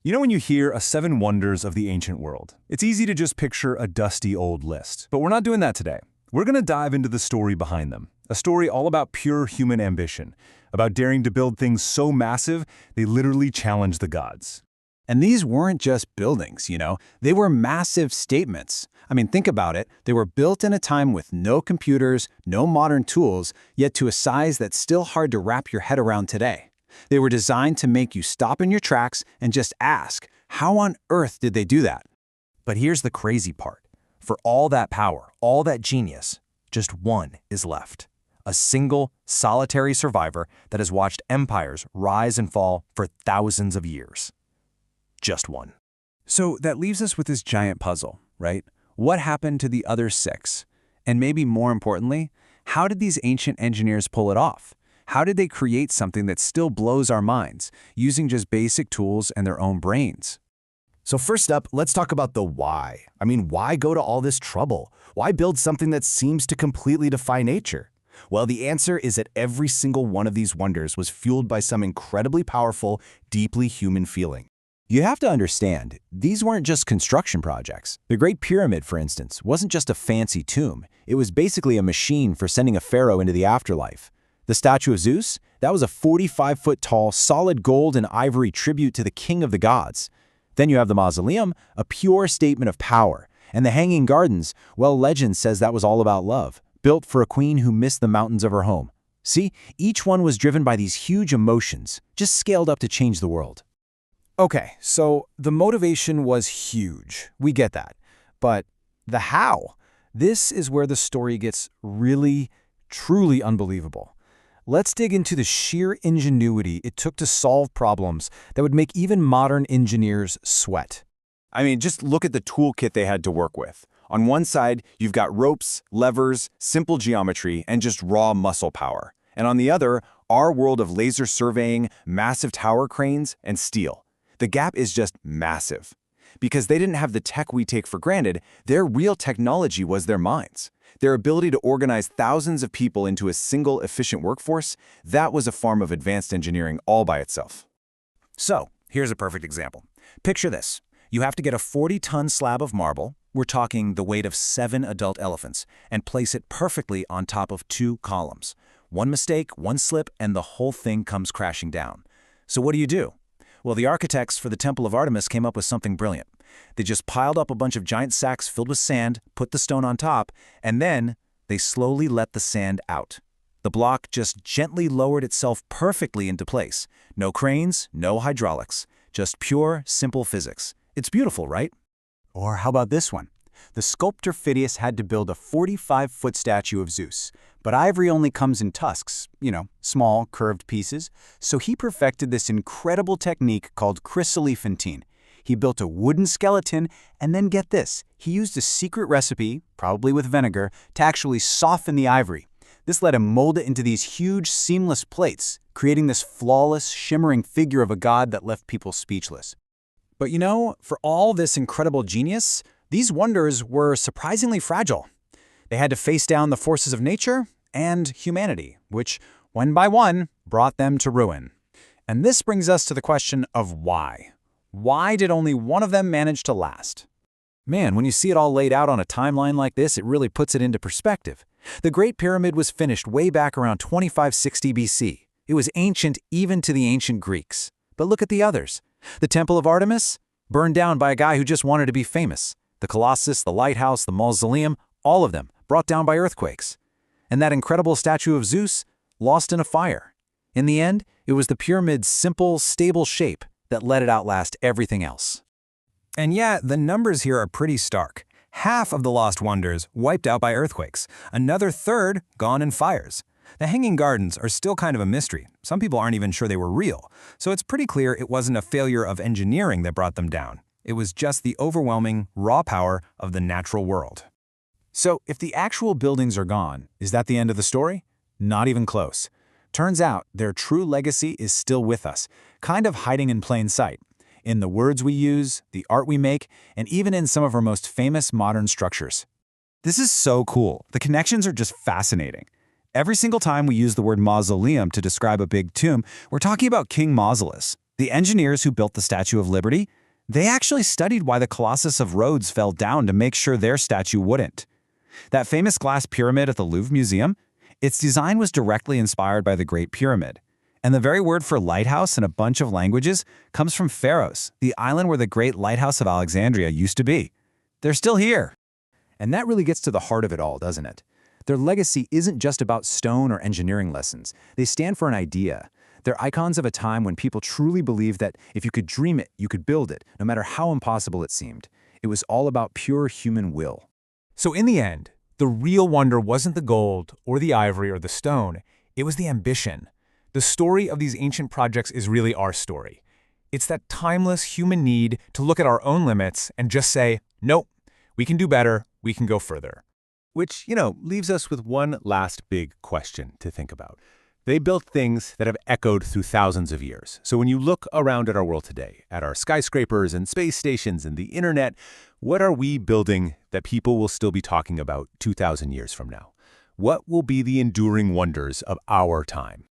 You know when you hear a seven wonders of the ancient world, it's easy to just picture a dusty old list. But we're not doing that today. We're going to dive into the story behind them. A story all about pure human ambition, about daring to build things so massive, they literally challenge the gods. And these weren't just buildings, they were massive statements. I mean, think about it. They were built in a time with no computers, no modern tools, yet to a size that's still hard to wrap your head around today. They were designed to make you stop in your tracks and just ask, how on earth did they do that? But here's the crazy part. For all that power, all that genius, just one is left. A single, solitary survivor that has watched empires rise and fall for thousands of years. Just one. So that leaves us with this giant puzzle, right? What happened to the other six? And maybe more importantly, how did these ancient engineers pull it off? How did they create something that still blows our minds, using just basic tools and their own brains? So first up, let's talk about the why. I mean, why go to all this trouble? Why build something that seems to completely defy nature? Well, the answer is that every single one of these wonders was fueled by some incredibly powerful, deeply human feeling. You have to understand, these weren't just construction projects. The Great Pyramid, for instance, wasn't just a fancy tomb. It was basically a machine for sending a pharaoh into the afterlife. The statue of Zeus, that was a 45-foot-tall, solid gold and ivory tribute to the king of the gods. Then you have the mausoleum, a pure statement of power. And the Hanging Gardens, well, legend says that was all about love, built for a queen who missed the mountains of her home. See, each one was driven by these huge emotions, just scaled up to change the world. Okay, so the motivation was huge. We get that. But the how? This is where the story gets really, truly unbelievable. Let's dig into the sheer ingenuity it took to solve problems that would make even modern engineers sweat. I mean, just look at the toolkit they had to work with. On one side, you've got ropes, levers, simple geometry, and just raw muscle power. And on the other, our world of laser surveying, massive tower cranes, and steel. The gap is just massive. Because they didn't have the tech we take for granted, their real technology was their minds. Their ability to organize thousands of people into a single efficient workforce, that was a form of advanced engineering all by itself. So, here's a perfect example. Picture this. You have to get a 40-ton slab of marble, we're talking the weight of 7 adult elephants, and place it perfectly on top of 2 columns. One mistake, one slip, and the whole thing comes crashing down. So what do? Well, the architects for the Temple of Artemis came up with something brilliant. They just piled up a bunch of giant sacks filled with sand, put the stone on top, and then they slowly let the sand out. The block just gently lowered itself perfectly into place. No cranes, no hydraulics, just pure, simple physics. It's beautiful, right? Or how about this one? The sculptor Phidias had to build a 45-foot statue of Zeus. But ivory only comes in tusks, small, curved pieces. So he perfected this incredible technique called chryselephantine. He built a wooden skeleton, and then get this, he used a secret recipe, probably with vinegar, to actually soften the ivory. This let him mold it into these huge, seamless plates, creating this flawless, shimmering figure of a god that left people speechless. But for all this incredible genius, these wonders were surprisingly fragile. They had to face down the forces of nature and humanity, which, one by one, brought them to ruin. And this brings us to the question of why. Why did only one of them manage to last? Man, when you see it all laid out on a timeline like this, it really puts it into perspective. The Great Pyramid was finished way back around 2560 BC. It was ancient even to the ancient Greeks. But look at the others. The Temple of Artemis? Burned down by a guy who just wanted to be famous. The Colossus, the lighthouse, the mausoleum, all of them brought down by earthquakes. And that incredible statue of Zeus, lost in a fire. In the end, it was the pyramid's simple, stable shape that let it outlast everything else. And yet, the numbers here are pretty stark. Half of the lost wonders wiped out by earthquakes, another third gone in fires. The Hanging Gardens are still kind of a mystery. Some people aren't even sure they were real, so it's pretty clear it wasn't a failure of engineering that brought them down. It was just the overwhelming, raw power of the natural world. So, if the actual buildings are gone, is that the end of the story? Not even close. Turns out, their true legacy is still with us, kind of hiding in plain sight. In the words we use, the art we make, and even in some of our most famous modern structures. This is so cool. The connections are just fascinating. Every single time we use the word mausoleum to describe a big tomb, we're talking about King Mausolus. The engineers who built the Statue of Liberty, they actually studied why the Colossus of Rhodes fell down to make sure their statue wouldn't. That famous glass pyramid at the Louvre Museum, its design was directly inspired by the Great Pyramid. And the very word for lighthouse in a bunch of languages comes from Pharos, the island where the Great Lighthouse of Alexandria used to be. They're still here. And that really gets to the heart of it all, doesn't it? Their legacy isn't just about stone or engineering lessons. They stand for an idea. They're icons of a time when people truly believed that if you could dream it, you could build it, no matter how impossible it seemed. It was all about pure human will. So in the end, the real wonder wasn't the gold or the ivory or the stone. It was the ambition. The story of these ancient projects is really our story. It's that timeless human need to look at our own limits and just say, nope, we can do better, we can go further. Which, leaves us with one last big question to think about. They built things that have echoed through thousands of years. So when you look around at our world today, at our skyscrapers and space stations and the internet, what are we building that people will still be talking about 2,000 years from now? What will be the enduring wonders of our time?